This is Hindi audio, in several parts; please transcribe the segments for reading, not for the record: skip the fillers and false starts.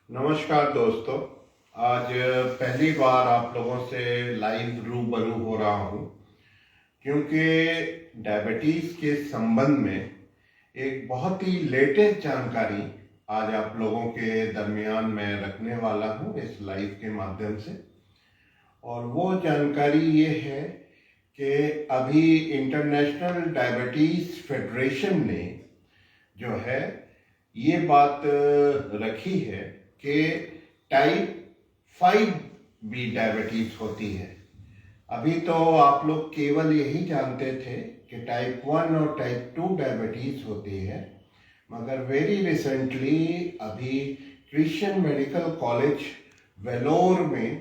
नमस्कार दोस्तों। आज पहली बार आप लोगों से लाइव रूबरू हो रहा हूँ क्योंकि डायबिटीज़ के संबंध में एक बहुत ही लेटेस्ट जानकारी आज आप लोगों के दरमियान मैं रखने वाला हूँ इस लाइव के माध्यम से। और वो जानकारी ये है कि अभी इंटरनेशनल डायबिटीज़ फेडरेशन ने जो है ये बात रखी है कि टाइप 5 भी डायबिटीज होती है। अभी तो आप लोग केवल यही जानते थे कि टाइप 1 और टाइप 2 डायबिटीज होती है, मगर वेरी रिसेंटली अभी क्रिश्चियन मेडिकल कॉलेज वेलोर में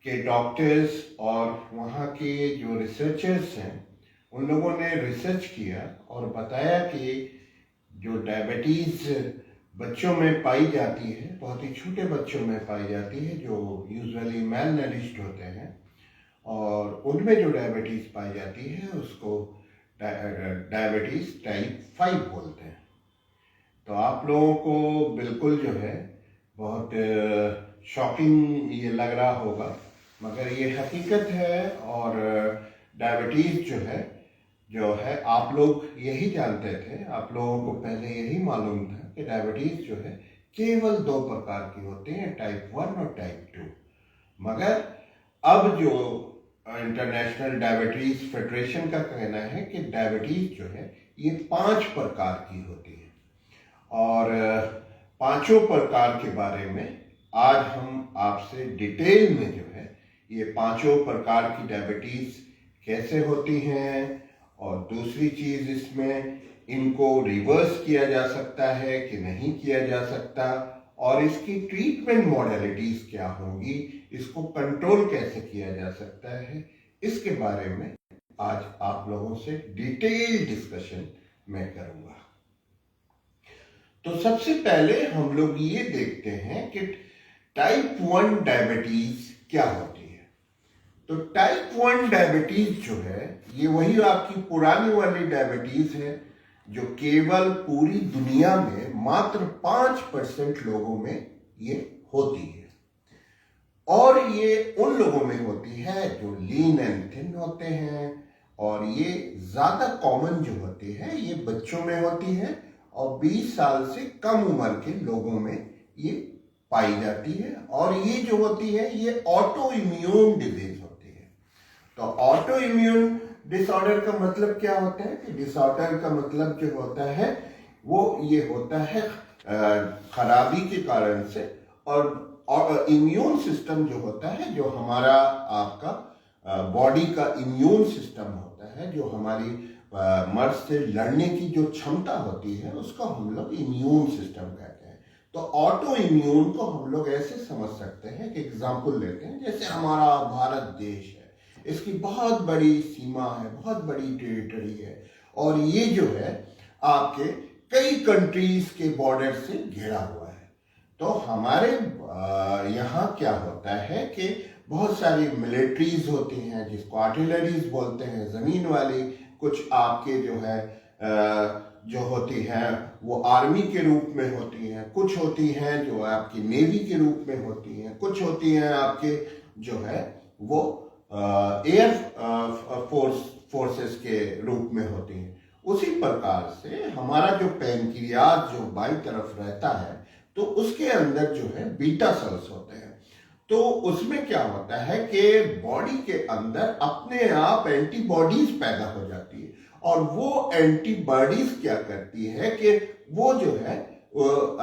के डॉक्टर्स और वहाँ के जो रिसर्चर्स हैं उन लोगों ने रिसर्च किया और बताया कि जो डायबिटीज़ बच्चों में पाई जाती है, बहुत ही छोटे बच्चों में पाई जाती है जो यूजुअली मेल नरिश्ड होते हैं, और उनमें जो डायबिटीज़ पाई जाती है उसको डायबिटीज़ टाइप 5 बोलते हैं। तो आप लोगों को बिल्कुल जो है बहुत शॉकिंग ये लग रहा होगा, मगर ये हकीकत है। और डायबिटीज़ जो है आप लोग यही जानते थे, आप लोगों को पहले यही मालूम था कि डायबिटीज़ जो है केवल 2 प्रकार की होती हैं, टाइप 1 और टाइप 2। मगर अब जो इंटरनेशनल डायबिटीज़ फेडरेशन का कहना है कि डायबिटीज़ जो है ये 5 प्रकार की होती है, और पांचों प्रकार के बारे में आज हम आपसे डिटेल में जो है ये पांचों प्रकार की डायबिटीज़ कैसे होती हैं, और दूसरी चीज़ इसमें इनको रिवर्स किया जा सकता है कि नहीं किया जा सकता, और इसकी ट्रीटमेंट मॉडलिटीज़ क्या होंगी, इसको कंट्रोल कैसे किया जा सकता है, इसके बारे में आज आप लोगों से डिटेल डिस्कशन मैं करूंगा। तो सबसे पहले हम लोग ये देखते हैं कि टाइप 1 डायबिटीज़ क्या होती है। तो टाइप 1 डायबिटीज जो है ये वही आपकी पुरानी वाली डायबिटीज है जो केवल पूरी दुनिया में मात्र 5% लोगों में ये होती है, और ये उन लोगों में होती है जो लीन एंड थिन होते हैं, और ये ज्यादा कॉमन जो होती है ये बच्चों में होती है, और 20 साल से कम उम्र के लोगों में ये पाई जाती है। और ये जो होती है ये ऑटो इम्यून डिजीज। तो ऑटो इम्यून डिसऑर्डर का मतलब क्या होता है कि डिसऑर्डर का मतलब जो होता है वो ये होता है खराबी के कारण से, और इम्यून सिस्टम जो होता है, जो हमारा आपका बॉडी का इम्यून सिस्टम होता है, जो हमारी मर्ज से लड़ने की जो क्षमता होती है उसको हम लोग इम्यून सिस्टम कहते हैं। तो ऑटो इम्यून को हम लोग ऐसे समझ सकते हैं कि एग्जाम्पल लेते हैं, जैसे हमारा भारत देश है, इसकी बहुत बड़ी सीमा है, बहुत बड़ी टेरिटरी है, और ये जो है आपके कई कंट्रीज के बॉर्डर से घिरा हुआ है। तो हमारे यहाँ क्या होता है कि बहुत सारी मिलिट्रीज होती हैं जिसको आर्टिलरीज बोलते हैं, जमीन वाली, कुछ आपके जो है जो होती हैं वो आर्मी के रूप में होती हैं, कुछ होती हैं जो आपकी नेवी के रूप में होती हैं, कुछ होती हैं आपके जो है वो एयर फोर्सेस के रूप में होती हैं। उसी प्रकार से हमारा जो पैनक्रियाज जो बाई तरफ रहता है तो उसके अंदर जो है बीटा सेल्स होते हैं। तो उसमें क्या होता है कि बॉडी के अंदर अपने आप एंटीबॉडीज पैदा हो जाती है, और वो एंटीबॉडीज क्या करती है कि वो जो है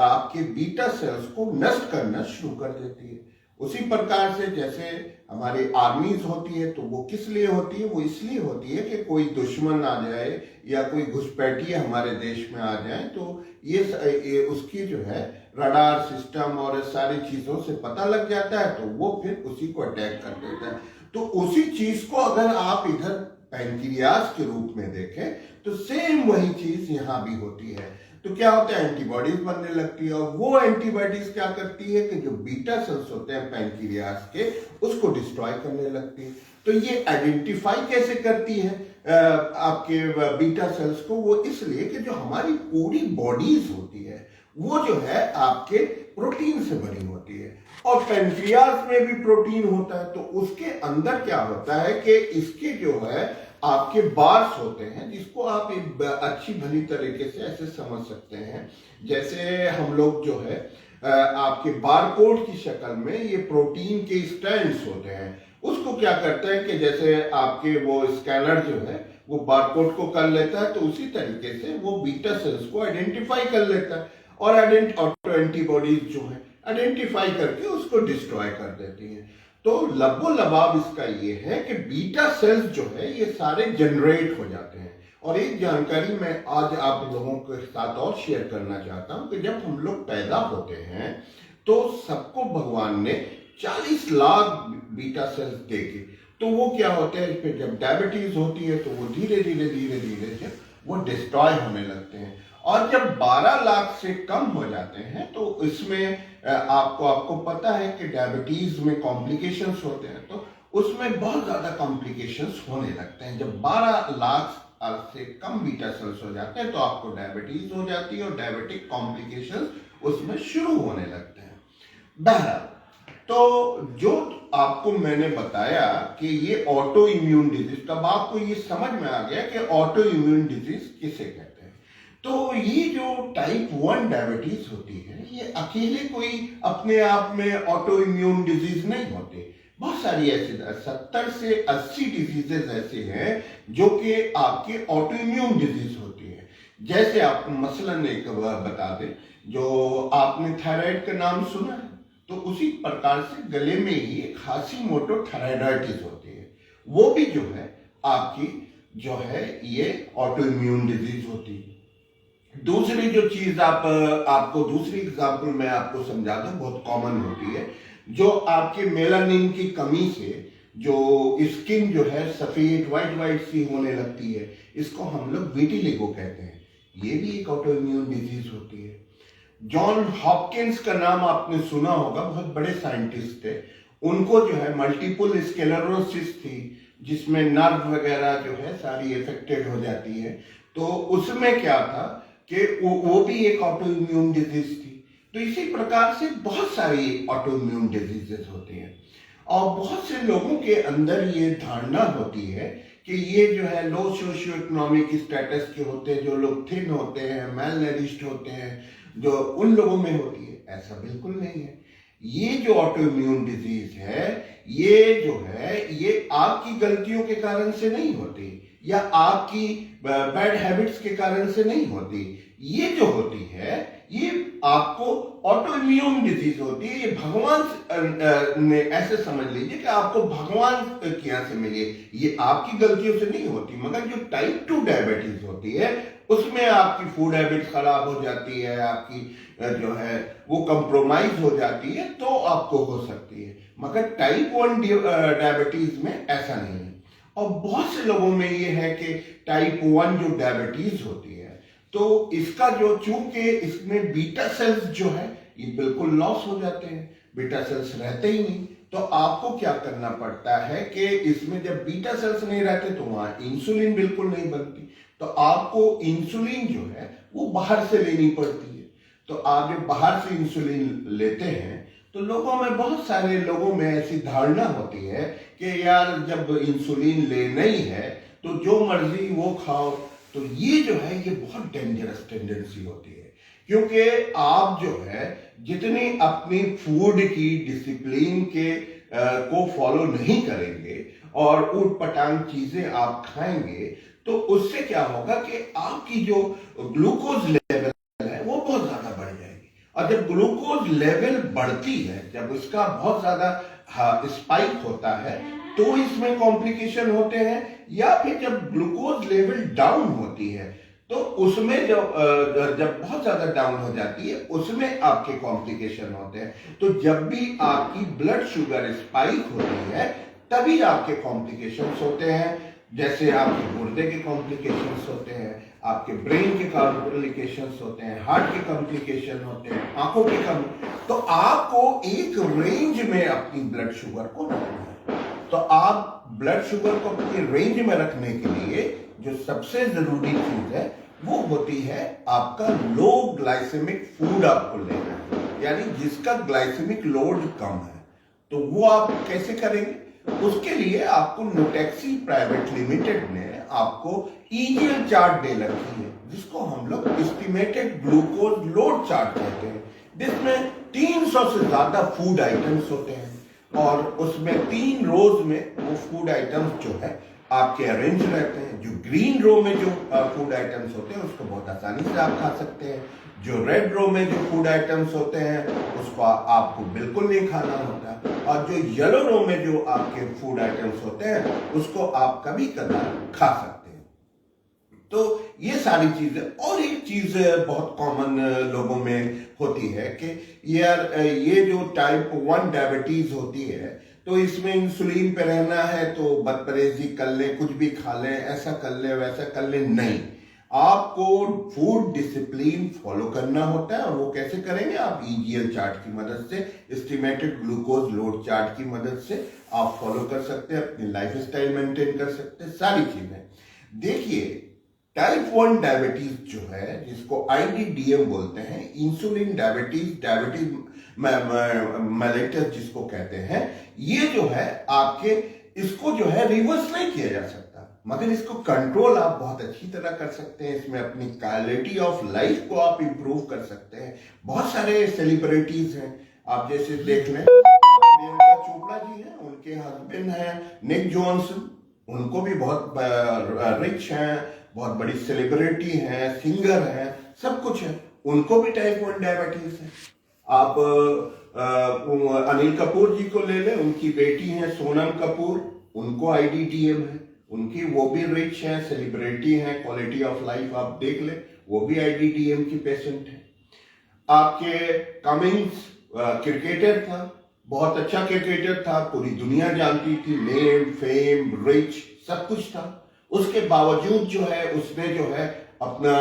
आपके बीटा सेल्स को नष्ट करना शुरू कर देती है। उसी प्रकार से जैसे हमारी आर्मीज होती है तो वो किस लिए होती है, वो इसलिए होती है कि कोई दुश्मन आ जाए या कोई घुसपैठिए हमारे देश में आ जाए तो ये उसकी जो है रडार सिस्टम और सारी चीजों से पता लग जाता है, तो वो फिर उसी को अटैक कर देता है। तो उसी चीज को अगर आप इधर पैनक्रियाज के रूप में देखें तो सेम वही चीज यहाँ भी होती है। तो क्या होता है, एंटीबॉडीज बनने लगती है, और वो एंटीबॉडीज क्या करती है कि जो बीटा सेल्स होते हैं पैनक्रियाज के उसको डिस्ट्रॉय करने लगती है। तो ये आइडेंटिफाई कैसे करती है आपके बीटा सेल्स को, वो इसलिए कि जो हमारी पूरी बॉडीज होती है वो जो है आपके प्रोटीन से बनी होती है। और पेनक्रियास में भी प्रोटीन होता है। तो उसके अंदर क्या होता है कि इसके जो है आपके बार्स होते हैं, जिसको आप एक अच्छी भली तरीके से ऐसे समझ सकते हैं, जैसे हम लोग जो है आपके बारकोड की शक्ल में ये प्रोटीन के स्टैंड्स होते हैं। उसको क्या करते हैं कि जैसे आपके वो स्कैनर जो है वो बारकोड को कर लेता है, तो उसी तरीके से वो बीटा सेल्स को आइडेंटिफाई कर लेता है और ऑटो एंटीबॉडीज जो है आइडेंटिफाई करके उसको डिस्ट्रॉय कर देती हैं। तो लबो लबाब इसका ये है कि बीटा सेल्स जो है ये सारे जनरेट हो जाते हैं। और एक जानकारी मैं आज आप लोगों के साथ और शेयर करना चाहता हूं कि जब हम लोग पैदा होते हैं तो सबको भगवान ने 40 लाख बीटा सेल्स देके, तो वो क्या होते हैं, फिर जब डायबिटीज होती है तो वो धीरे धीरे धीरे धीरे जब वो डिस्ट्रॉय होने लगते हैं। और जब 12 लाख से कम हो जाते हैं तो इसमें आपको पता है कि डायबिटीज में कॉम्प्लिकेशंस होते हैं, तो उसमें बहुत ज्यादा कॉम्प्लिकेशंस होने लगते हैं। जब 12 लाख से कम बीटा सेल्स हो जाते हैं तो आपको डायबिटीज हो जाती है और डायबिटिक कॉम्प्लिकेशंस उसमें शुरू होने लगते हैं। बहरहाल, तो जो आपको मैंने बताया कि ये ऑटो इम्यून डिजीज, तब आपको ये समझ में आ गया कि ऑटो इम्यून डिजीज किसे कहते हैं। तो ये जो टाइप 1 डायबिटीज होती है ये अकेले कोई अपने आप में ऑटो इम्यून डिजीज नहीं होते। बहुत सारी ऐसी 70 से 80 डिजीजेस ऐसे हैं जो कि आपके ऑटो इम्यून डिजीज होती है। जैसे आप मसलन एक बता दें, जो आपने थायराइड का नाम सुना है, तो उसी प्रकार से गले में ही एक हाशिमोटो थायराइडाइटिस होती है, वो भी जो है आपकी जो है ये ऑटो इम्यून डिजीज होती है। दूसरी जो चीज आपको दूसरी एग्जांपल मैं आपको समझा दूं, बहुत कॉमन होती है, जो आपके मेलानिन की कमी से जो स्किन जो है सफेद व्हाइट सी होने लगती है, इसको हम लोग विटिलिगो कहते हैं। ये भी एक ऑटो इम्यून डिजीज होती है। जॉन हॉपकिंस का नाम आपने सुना होगा, बहुत बड़े साइंटिस्ट थे। उनको जो है मल्टीपल स्क्लेरोसिस थी, जिसमें नर्व वगैरह जो है सारी इफेक्टेड हो जाती है। तो उसमें क्या था कि वो भी एक ऑटो इम्यून डिजीज थी। तो इसी प्रकार से बहुत सारी ऑटो इम्यून डिजीजेस होती हैं। और बहुत से लोगों के अंदर ये धारणा होती है कि ये जो है लो सोशियो इकोनॉमिक स्टेटस के होते हैं, जो लोग थिन होते हैं, मेल नरिश्ड होते हैं, जो उन लोगों में होती है। ऐसा बिल्कुल नहीं है। ये जो ऑटो इम्यून डिजीज है ये आपकी गलतियों के कारण से नहीं होती या आपकी बैड हैबिट्स के कारण से नहीं होती। ये जो होती है ये आपको ऑटो इम्यून डिजीज होती है। ये भगवान ने, ऐसे समझ लीजिए कि आपको भगवान के यहाँ से मिली है। ये आपकी गलतियों से नहीं होती। मगर जो टाइप 2 डायबिटीज होती है उसमें आपकी फूड हैबिट खराब हो जाती है, आपकी जो है वो कंप्रोमाइज हो जाती है, तो आपको हो सकती है। मगर टाइप 1 डायबिटीज में ऐसा नहीं है। और बहुत से लोगों में ये है कि टाइप 1 जो डायबिटीज होती है तो इसका जो, चूंकि इसमें बीटा सेल्स जो है ये बिल्कुल लॉस हो जाते हैं, बीटा सेल्स रहते ही नहीं। तो आपको क्या करना पड़ता है कि इसमें जब बीटा सेल्स नहीं रहते तो वहां इंसुलिन बिल्कुल नहीं बनती, तो आपको इंसुलिन जो है वो बाहर से लेनी पड़ती है। तो आप जब बाहर से इंसुलिन लेते हैं तो लोगों में, बहुत सारे लोगों में ऐसी धारणा होती है कि यार जब इंसुलिन लेना ही है तो जो मर्जी वो खाओ। तो ये जो है ये बहुत डेंजरस टेंडेंसी होती है, क्योंकि आप जो है जितनी अपनी फूड की डिसिप्लिन के को फॉलो नहीं करेंगे और ऊट पटांग चीजें आप खाएंगे तो उससे क्या होगा कि आपकी जो ग्लूकोज लेवल है वो बहुत ज्यादा बढ़ जाएगी। और जब ग्लूकोज लेवल बढ़ती है, जब उसका बहुत ज्यादा स्पाइक होता है, तो इसमें कॉम्प्लिकेशन होते हैं। या फिर जब ग्लूकोज लेवल डाउन होती है तो उसमें जब बहुत ज्यादा डाउन हो जाती है उसमें आपके कॉम्प्लिकेशन होते हैं। तो जब भी आपकी ब्लड शुगर स्पाइक होती है तभी आपके कॉम्प्लिकेशंस होते हैं। जैसे आपके गुर्दे के कॉम्प्लिकेशंस होते हैं, आपके ब्रेन के कॉम्प्लिकेशंस होते हैं, हार्ट के कॉम्प्लिकेशन होते हैं, आंखों के तो आपको एक रेंज में अपनी ब्लड शुगर को रखना है। तो आप ब्लड शुगर को अपनी रेंज में रखने के लिए जो सबसे जरूरी चीज है वो होती है आपका लो ग्लाइसेमिक फूड आपको लेना है। यानी जिसका ग्लाइसेमिक लोड कम है, तो वो आप कैसे करेंगे? उसके लिए आपको नुटेक्सी प्राइवेट लिमिटेड ने आपको ईजीएल चार्ट दे रखी है, जिसको हम लोग एस्टिमेटेड ग्लूकोज लोड चार्ट कहते हैं, जिसमें 300 से ज्यादा फूड आइटम्स होते हैं और उसमें 3 रोज में वो फूड आइटम्स जो है आपके अरेंज रहते हैं। जो ग्रीन रो में जो फूड आइटम्स होते हैं उसको बहुत आसानी से आप खा सकते हैं। जो रेड रो में जो फूड आइटम्स होते हैं उसको आपको बिल्कुल नहीं खाना होता, और जो येलो रो में जो आपके फूड आइटम्स होते हैं उसको आप कभी कभार खा सकते हैं। तो ये सारी चीजें, और एक चीज बहुत कॉमन लोगों में होती है कि यार ये जो टाइप 1 डायबिटीज होती है तो इसमें इंसुलिन पे रहना है तो बदपरहेजी कर लें, कुछ भी खा लें, ऐसा कर लें वैसा कर लें। नहीं, आपको फूड डिसिप्लिन फॉलो करना होता है, और वो कैसे करेंगे? आप ईजीएल चार्ट की मदद से, एस्टिमेटेड ग्लूकोज लोड चार्ट की मदद से आप फॉलो कर सकते हैं, अपनी लाइफ स्टाइल मेंटेन कर सकते हैं, सारी चीजें। देखिए, टाइप 1 डायबिटीज जो है, जिसको आईडीडीएम बोलते हैं, इंसुलिन डायबिटीज मेलिटस जिसको कहते हैं, ये जो है आपके इसको जो है रिवर्स नहीं किया जा सकता, मगर इसको कंट्रोल आप बहुत अच्छी तरह कर सकते हैं। इसमें अपनी क्वालिटी ऑफ लाइफ को आप इंप्रूव कर सकते हैं। बहुत सारे सेलिब्रिटीज हैं, आप जैसे देख लें, प्रियंका चोपड़ा जी हैं, उनके हस्बैंड हैं निक जॉनसन, उनको भी बहुत रिच हैं, बहुत बड़ी सेलिब्रिटी हैं, सिंगर हैं, सब कुछ है, उनको भी टाइप 1 डायबिटीज है। आप अनिल कपूर जी को ले लें, उनकी बेटी है सोनम कपूर, उनको आईडीडीएम है, उनकी वो भी रिच है, सेलिब्रिटी है, क्वालिटी ऑफ लाइफ आप देख लें, वो भी आईडीडीएम की पेशेंट है। आपके कमिंग्स क्रिकेटर था, बहुत अच्छा क्रिकेटर था, पूरी दुनिया जानती थी, नेम फेम रिच सब कुछ था, उसके बावजूद जो है उसने जो है अपना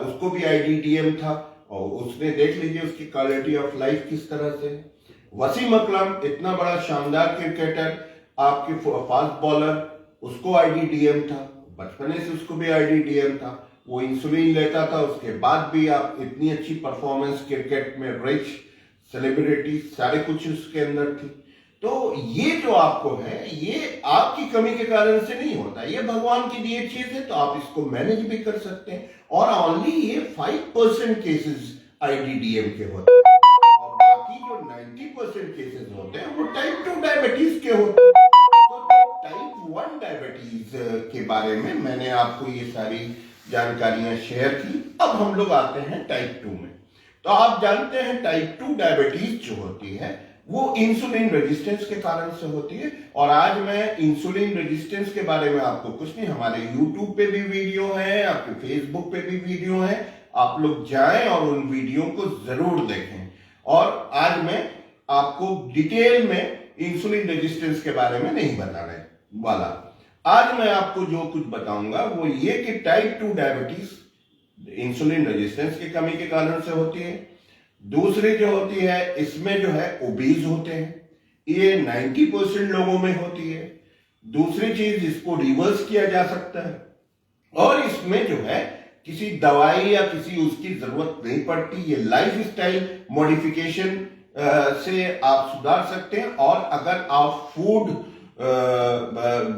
उसको भी आईडीडीएम था, और उसने देख लीजिए उसकी क्वालिटी ऑफ लाइफ किस तरह से। वसीम अकरम इतना बड़ा शानदार क्रिकेटर, आपके फास्ट बॉलर, उसको आईडीडीएम था, बचपने से उसको भी आईडीडीएम था, वो इंसुलिन लेता था, उसके बाद भी आप इतनी अच्छी परफॉर्मेंस क्रिकेट में, रिच सेलिब्रिटी सारे कुछ उसके अंदर थी। तो ये जो आपको है, ये आपकी कमी के कारण से नहीं होता, ये भगवान की दी चीज है, तो आप इसको मैनेज भी कर सकते हैं। और ओनली ये 5% केसेस आईडीडीएम के होते हैं, और बाकी जो 90% केसेस होते हैं वो टाइप 2 डायबिटीज के होते हैं। तो टाइप 1 डायबिटीज के बारे में मैंने आपको ये सारी जानकारियां शेयर की। अब हम लोग आते हैं टाइप 2 में। तो आप जानते हैं टाइप 2 डायबिटीज जो होती है वो इंसुलिन रेजिस्टेंस के कारण से होती है, और आज मैं इंसुलिन रेजिस्टेंस के बारे में आपको कुछ नहीं, हमारे यूट्यूब पे भी वीडियो है, आपके फेसबुक पे भी वीडियो है, आप लोग जाएं और उन वीडियो को जरूर देखें। और आज मैं आपको डिटेल में इंसुलिन रेजिस्टेंस के बारे में नहीं बताने वाला। आज मैं आपको जो कुछ बताऊंगा वो ये कि टाइप 2 डायबिटीज इंसुलिन रेजिस्टेंस की कमी के कारण से होती है। दूसरी जो होती है, इसमें जो है ओबीज होते हैं, ये 90% लोगों में होती है। दूसरी चीज, इसको रिवर्स किया जा सकता है, और इसमें जो है किसी दवाई या किसी उसकी जरूरत नहीं पड़ती, ये लाइफ स्टाइल मॉडिफिकेशन से आप सुधार सकते हैं। और अगर आप फूड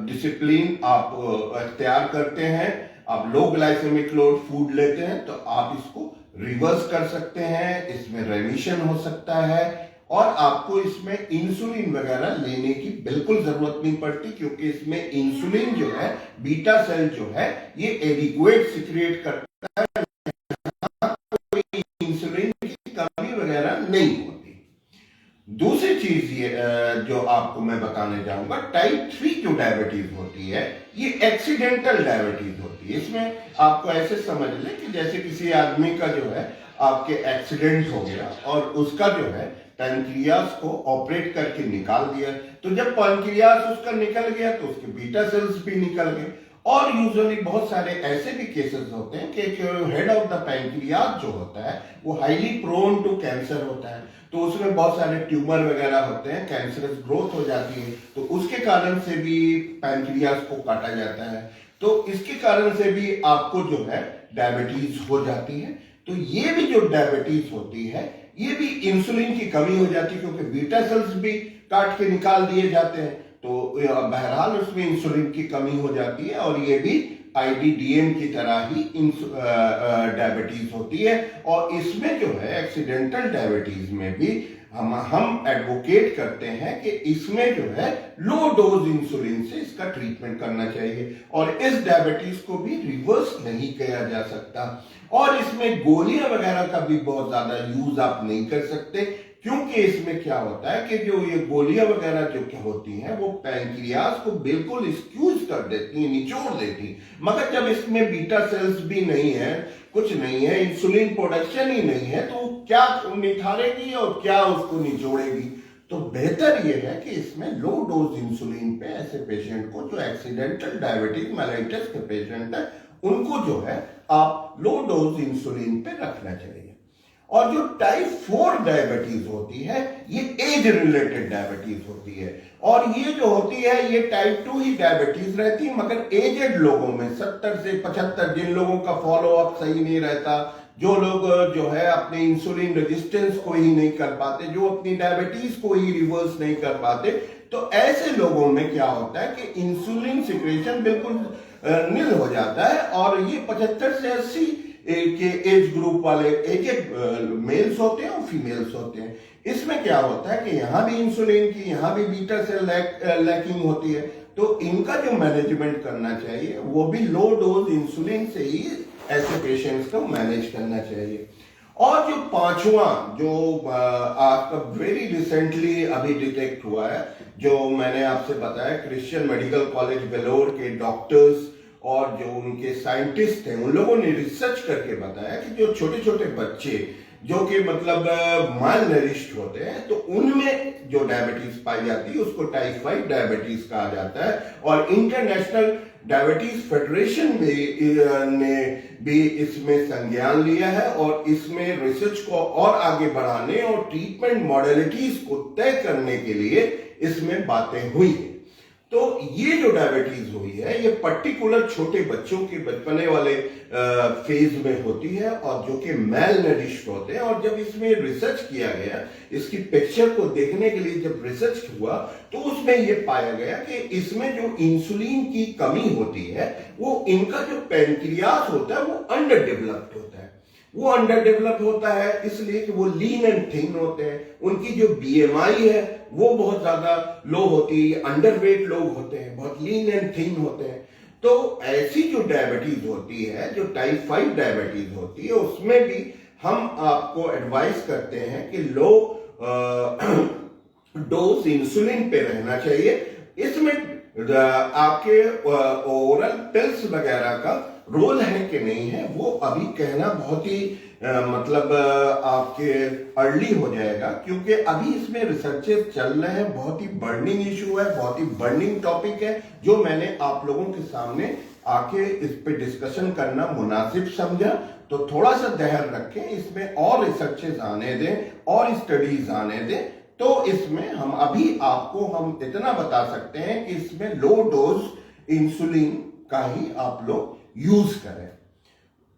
डिसिप्लिन आप अख्तियार करते हैं, आप लो ग्लाइसेमिक लोड फूड लेते हैं, तो आप इसको रिवर्स कर सकते हैं, इसमें रेमिशन हो सकता है, और आपको इसमें इंसुलिन वगैरह लेने की बिल्कुल जरूरत नहीं पड़ती, क्योंकि इसमें इंसुलिन जो है, बीटा सेल जो है, ये एडिक्वेट सिक्रिएट करता है, कोई इंसुलिन की कमी वगैरह नहीं होती। दूसरी चीज ये जो आपको मैं बताने जाऊंगा, टाइप 3 जो डायबिटीज होती है, ये एक्सीडेंटल डायबिटीज होती है। इसमें आपको ऐसे समझ लें कि जैसे किसी आदमी का जो है आपके एक्सीडेंट हो गया और उसका जो है पैनक्रियास को ऑपरेट करके निकाल दिया, तो जब पैनक्रियास उसका निकल गया तो उसके बीटा सेल्स भी निकल गए। और यूजुअली बहुत सारे ऐसे भी केसेस होते हैं कि हेड ऑफ द पैनक्रियास जो होता है वो हाईली प्रोन टू कैंसर होता है, तो उसमें बहुत सारे ट्यूमर वगैरह होते हैं, कैंसरस ग्रोथ हो जाती है, तो उसके कारण से भी पैनक्रियास को काटा जाता है, तो इसके कारण से भी आपको जो है डायबिटीज हो जाती है। तो ये भी जो डायबिटीज होती है ये भी इंसुलिन की कमी हो जाती है, क्योंकि बीटा सेल्स भी काट के निकाल दिए जाते हैं, तो बहरहाल उसमें इंसुलिन की कमी हो जाती है, और ये भी आईडीडीएम की तरह ही डायबिटीज होती है। और इसमें जो है एक्सीडेंटल डायबिटीज में भी हम एडवोकेट करते हैं कि इसमें जो है लो डोज इंसुलिन से इसका ट्रीटमेंट करना चाहिए, और इस डायबिटीज को भी रिवर्स नहीं किया जा सकता। और इसमें गोलियां वगैरह का भी बहुत ज्यादा यूज आप नहीं कर सकते, क्योंकि इसमें क्या होता है कि जो ये गोलियां वगैरह जो क्या होती हैं वो पैंक्रियास को बिल्कुल स्क्यूज कर देती हैं, निचोड़ देती हैं। मगर जब इसमें बीटा सेल्स भी नहीं है, कुछ नहीं है, इंसुलिन प्रोडक्शन ही नहीं है, तो क्या निखारेगी और क्या उसको निचोड़ेगी। तो बेहतर ये है कि इसमें लो डोज इंसुलिन पे ऐसे पेशेंट को, जो एक्सीडेंटल डायबिटीज मेलाइटिस के पेशेंट है, उनको जो है आप लो डोज इंसुलिन पे रखना चाहिए। और जो टाइप 4 डायबिटीज होती है ये एज रिलेटेड डायबिटीज होती है, और ये जो होती है ये टाइप 2 ही डायबिटीज रहती है, मगर एजेड लोगों में 70 से 75, जिन लोगों का फॉलो अप सही नहीं रहता, जो लोग जो है अपने इंसुलिन रेजिस्टेंस को ही नहीं कर पाते, जो अपनी डायबिटीज को ही रिवर्स नहीं कर पाते, तो ऐसे लोगों में क्या होता है कि इंसुलिन सिक्रेशन बिल्कुल नील हो जाता है, और ये 75 से 80 के एज ग्रुप वाले एजेड मेल्स होते हैं और फीमेल्स होते हैं। इसमें क्या होता है कि यहां भी इंसुलिन की, यहां भी बीटा सेल लैकिंग होती है, तो इनका जो मैनेजमेंट करना चाहिए वो भी लो डोज इंसुलिन से ही ऐसे पेशेंट्स को मैनेज करना चाहिए। और जो पांचवा, जो आपका वेरी रिसेंटली अभी डिटेक्ट हुआ है, जो मैंने आपसे बताया, क्रिश्चियन मेडिकल कॉलेज वेलोर के डॉक्टर्स और जो उनके साइंटिस्ट हैं, उन लोगों ने रिसर्च करके बताया कि जो छोटे छोटे बच्चे जो कि मतलब माल नरिश्ड होते हैं, तो उनमें जो डायबिटीज पाई जाती है उसको टाइप 5 डायबिटीज कहा जाता है। और इंटरनेशनल डायबिटीज फेडरेशन ने भी इसमें संज्ञान लिया है, और इसमें रिसर्च को और आगे बढ़ाने और ट्रीटमेंट मॉडलिटीज को तय करने के लिए इसमें बातें हुई है। तो ये जो डायबिटीज हुई है ये पर्टिकुलर छोटे बच्चों के बचपने वाले फेज में होती है, और जो कि मेल नरिश्ड होते हैं। और जब इसमें रिसर्च किया गया, इसकी पिक्चर को देखने के लिए जब रिसर्च हुआ, तो उसमें ये पाया गया कि इसमें जो इंसुलिन की कमी होती है, वो इनका जो पैंक्रियास होता है वो अंडर डेवलप्ड होता है। वो अंडर डेवलप होता है इसलिए कि वो लीन एंड थिन होते हैं, उनकी जो बीएमआई है वो बहुत ज्यादा लो होती है, अंडरवेट लोग होते हैं, बहुत लीन एंड थिन होते हैं। तो ऐसी जो डायबिटीज होती है, जो टाइप 5 डायबिटीज होती है, उसमें भी हम आपको एडवाइस करते हैं कि लो डोज इंसुलिन पे रहना चाहिए। इसमें आपके ओरल पिल्स वगैरह का रोल है कि नहीं है, वो अभी कहना बहुत ही मतलब आपके अर्ली हो जाएगा, क्योंकि अभी इसमें रिसर्चेस चल रहे हैं। बहुत ही बर्निंग इशू है, बहुत ही बर्निंग टॉपिक है, जो मैंने आप लोगों के सामने आके इस पे डिस्कशन करना मुनासिब समझा। तो थोड़ा सा धैर्य रखें, इसमें और रिसर्चेस आने दें और स्टडीज आने दें, तो इसमें हम अभी आपको हम इतना बता सकते हैं कि इसमें लो डोज इंसुलिन का ही आप लोग यूज करें।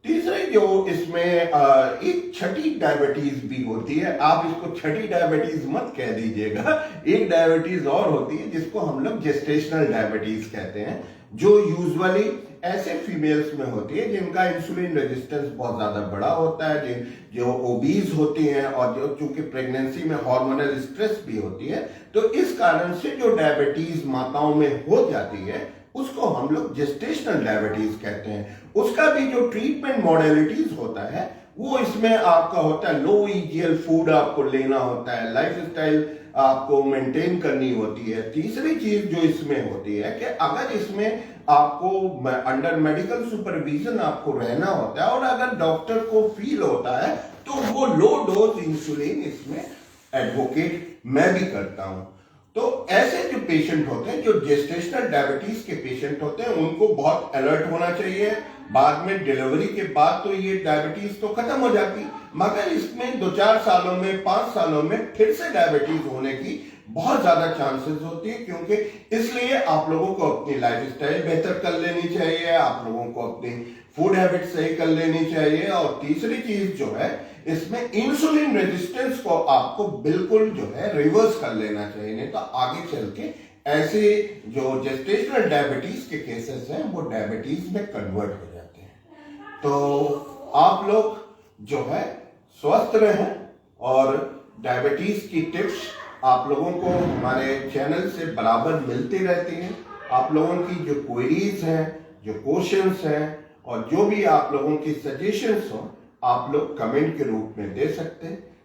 तीसरे जो इसमें एक छठी डायबिटीज भी होती है, आप इसको छठी डायबिटीज मत कह दीजिएगा, एक डायबिटीज और होती है जिसको हम लोग जेस्टेशनल डायबिटीज कहते हैं, जो यूजुअली ऐसे फीमेल्स में होती है जिनका इंसुलिन रेजिस्टेंस बहुत ज्यादा बड़ा होता है, जो ओबीज होती हैं, और जो चूंकि प्रेगनेंसी में हार्मोनल स्ट्रेस भी होती है, तो इस कारण से जो डायबिटीज माताओं में हो जाती है उसको हम लोग जेस्टेशनल डायबिटीज कहते हैं। उसका भी जो ट्रीटमेंट मॉडलिटीज होता है वो इसमें आपका होता है, लो ईजीएल फूड आपको लेना होता है, लाइफस्टाइल आपको मेंटेन करनी होती है। तीसरी चीज जो इसमें होती है कि अगर इसमें आपको अंडर मेडिकल सुपरविजन आपको रहना होता है, और अगर डॉक्टर को फील होता है, तो वो लो डोज इंसुलिन इसमें एडवोकेट मैं भी करता हूं। तो ऐसे जो पेशेंट होते हैं, जो जेस्टेशनल डायबिटीज के पेशेंट होते हैं, उनको बहुत अलर्ट होना चाहिए। बाद में डिलीवरी के बाद तो ये डायबिटीज तो खत्म हो जाती, मगर इसमें 2-4 सालों में, 5 सालों में फिर से डायबिटीज होने की बहुत ज्यादा चांसेस होती है। क्योंकि इसलिए आप लोगों को अपनी लाइफस्टाइल बेहतर कर लेनी चाहिए, आप लोगों को अपनी फूड हैबिट सही कर लेनी चाहिए। और तीसरी चीज जो है, इसमें इंसुलिन रेजिस्टेंस को आपको बिल्कुल जो है रिवर्स कर लेना चाहिए, नहीं तो आगे चल के ऐसे जो जेस्टेशनल डायबिटीज के केसेस हैं वो डायबिटीज में कन्वर्ट हो जाते हैं। तो आप लोग जो है स्वस्थ रहें और डायबिटीज की टिप्स आप लोगों को हमारे चैनल से बराबर मिलती रहती हैं। आप लोगों की जो क्वेरीज हैं, जो क्वेश्चंस हैं और जो भी आप लोगों की सजेशंस हो, आप लोग कमेंट के रूप में दे सकते हैं।